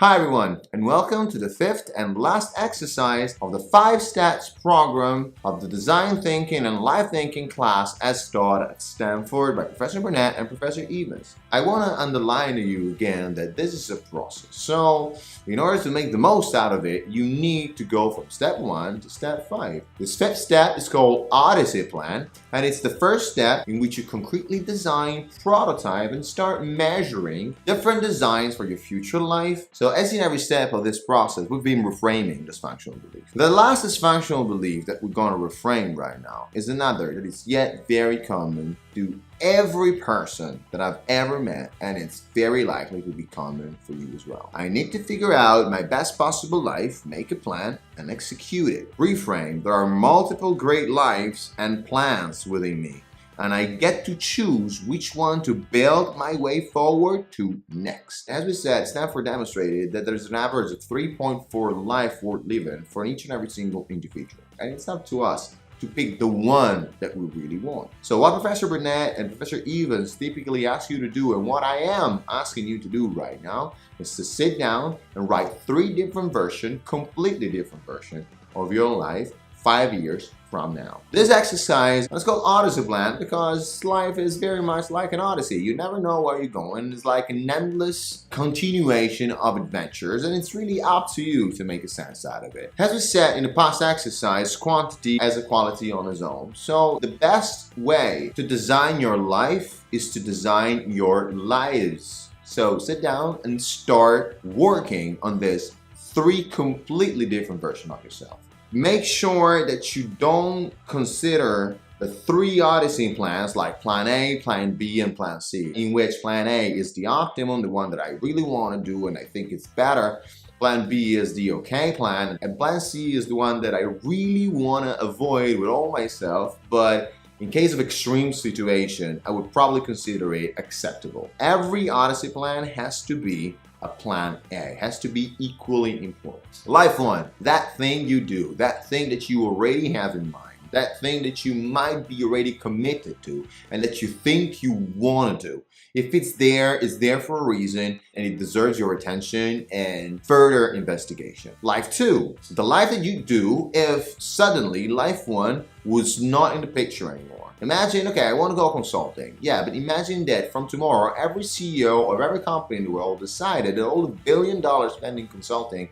Hi everyone, and welcome to the fifth and last exercise of the 5 steps program of the Design Thinking and Life Thinking class as taught at Stanford by Professor Burnett and Professor Evans. I want to underline to you again that this is a process. So, in order to make the most out of it, you need to go from step 1 to step 5. This fifth step is called Odyssey plan, and it's the first step in which you concretely design, prototype, and start measuring different designs for your future life. So as in every step of this process, we've been reframing dysfunctional belief. The last dysfunctional belief that we're going to reframe right now is another that is yet very common to every person that I've ever met, and it's very likely to be common for you as well. I need to figure out my best possible life, make a plan, and execute it. Reframe, there are multiple great lives and plans within me, and I get to choose which one to build my way forward to next. As we said, Stanford demonstrated that there's an average of 3.4 life worth living for each and every single individual. And it's up to us to pick the one that we really want. So what Professor Burnett and Professor Evans typically ask you to do, and what I am asking you to do right now, is to sit down and write 3 different versions, completely different versions of your life 5 years from now. This exercise is called Odyssey plan because life is very much like an odyssey. You never know where you're going. It's like an endless continuation of adventures, and it's really up to you to make a sense out of it. As we said in the past exercise, quantity has a quality on its own. So the best way to design your life is to design your lives. So sit down and start working on this 3 completely different versions of yourself. Make sure that you don't consider the 3 Odyssey plans like plan A, plan B, and plan C, in which plan A is the optimum, the one that I really want to do and I think it's better. Plan B is the okay plan, and plan C is the one that I really want to avoid with all myself, but in case of extreme situation, I would probably consider it acceptable. Every Odyssey plan has to be a plan A, has to be equally important. Life 1, that thing you do, that thing that you already have in mind, that thing that you might be already committed to and that you think you want to do. If it's there for a reason, and it deserves your attention and further investigation. Life 2, the life that you do if suddenly life 1 was not in the picture anymore. Imagine, okay, I want to go consulting. Yeah, but imagine that from tomorrow, every CEO of every company in the world decided that all the $1 billion spending consulting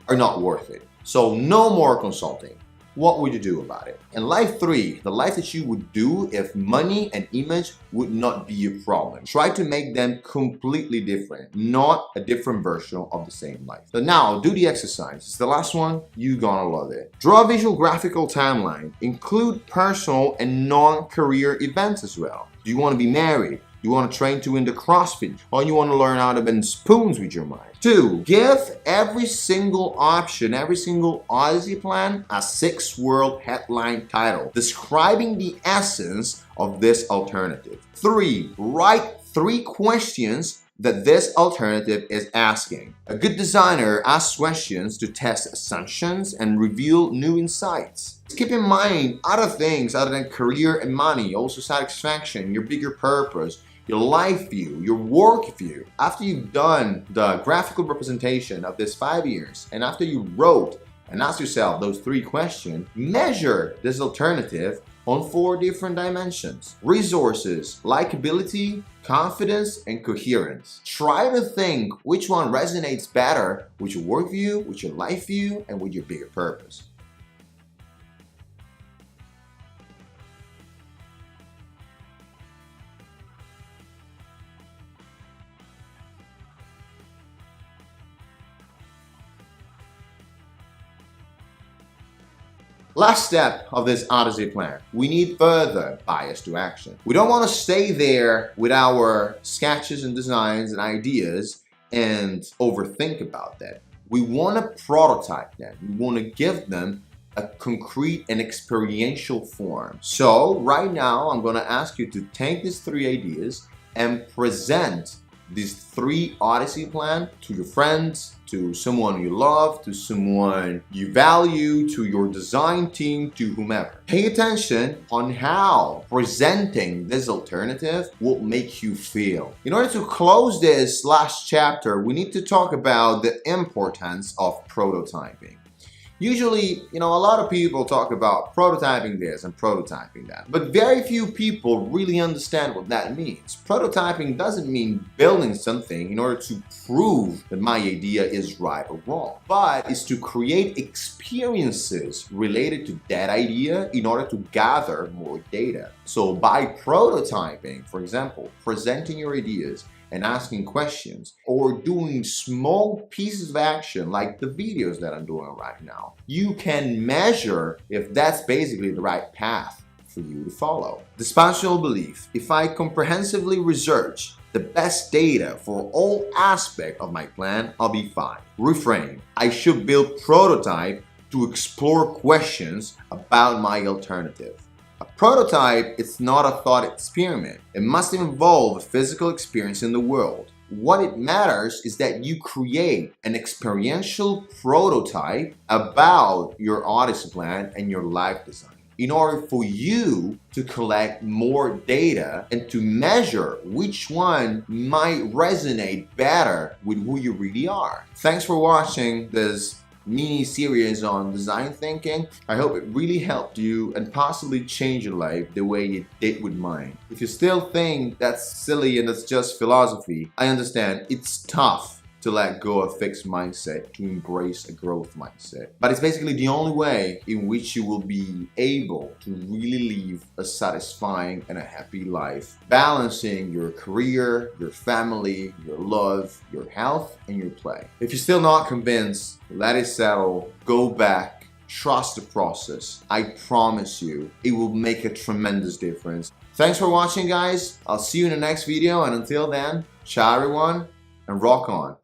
are not worth it. So no more consulting. What would you do about it? And life 3, the life that you would do if money and image would not be a problem. Try to make them completely different, not a different version of the same life. So now, do the exercise. It's the last one. You're gonna love it. Draw a visual graphical timeline. Include personal and non-career events as well. Do you want to be married? You want to train to win the CrossFit, or you want to learn how to bend spoons with your mind. 2, give every single option, every single Odyssey plan a 6-word headline title, describing the essence of this alternative. 3, write 3 questions that this alternative is asking. A good designer asks questions to test assumptions and reveal new insights. Keep in mind other things other than career and money, also satisfaction, your bigger purpose, your life view, your work view. After you've done the graphical representation of this 5 years, and after you wrote and asked yourself those 3 questions, measure this alternative on 4 different dimensions: resources, likability, confidence, and coherence. Try to think which one resonates better with your work view, with your life view, and with your bigger purpose. Last step of this Odyssey plan, we need further bias to action. We don't want to stay there with our sketches and designs and ideas and overthink about that. We want to prototype them. We want to give them a concrete and experiential form. So right now, I'm going to ask you to take these 3 ideas and present these 3 Odyssey plan to your friends, to someone you love, to someone you value, to your design team, to whomever. Pay attention on how presenting this alternative will make you feel. In order to close this last chapter, we need to talk about the importance of prototyping. Usually, a lot of people talk about prototyping this and prototyping that, but very few people really understand what that means. Prototyping doesn't mean building something in order to prove that my idea is right or wrong, but is to create experiences related to that idea in order to gather more data. So by prototyping, for example, presenting your ideas and asking questions, or doing small pieces of action like the videos that I'm doing right now, you can measure if that's basically the right path for you to follow. Dysfunctional belief: if I comprehensively research the best data for all aspects of my plan, I'll be fine. Reframe: I should build prototype to explore questions about my alternative. A prototype is not a thought experiment. It must involve a physical experience in the world. What it matters is that you create an experiential prototype about your Odyssey plan and your life design in order for you to collect more data and to measure which one might resonate better with who you really are. Thanks for watching this mini series on design thinking. I hope it really helped you and possibly change your life the way it did with mine. If you still think that's silly and that's just philosophy, I understand. It's tough to let go of a fixed mindset, to embrace a growth mindset. But it's basically the only way in which you will be able to really live a satisfying and a happy life, balancing your career, your family, your love, your health, and your play. If you're still not convinced, let it settle, go back, trust the process. I promise you, it will make a tremendous difference. Thanks for watching, guys. I'll see you in the next video, and until then, ciao everyone, and rock on.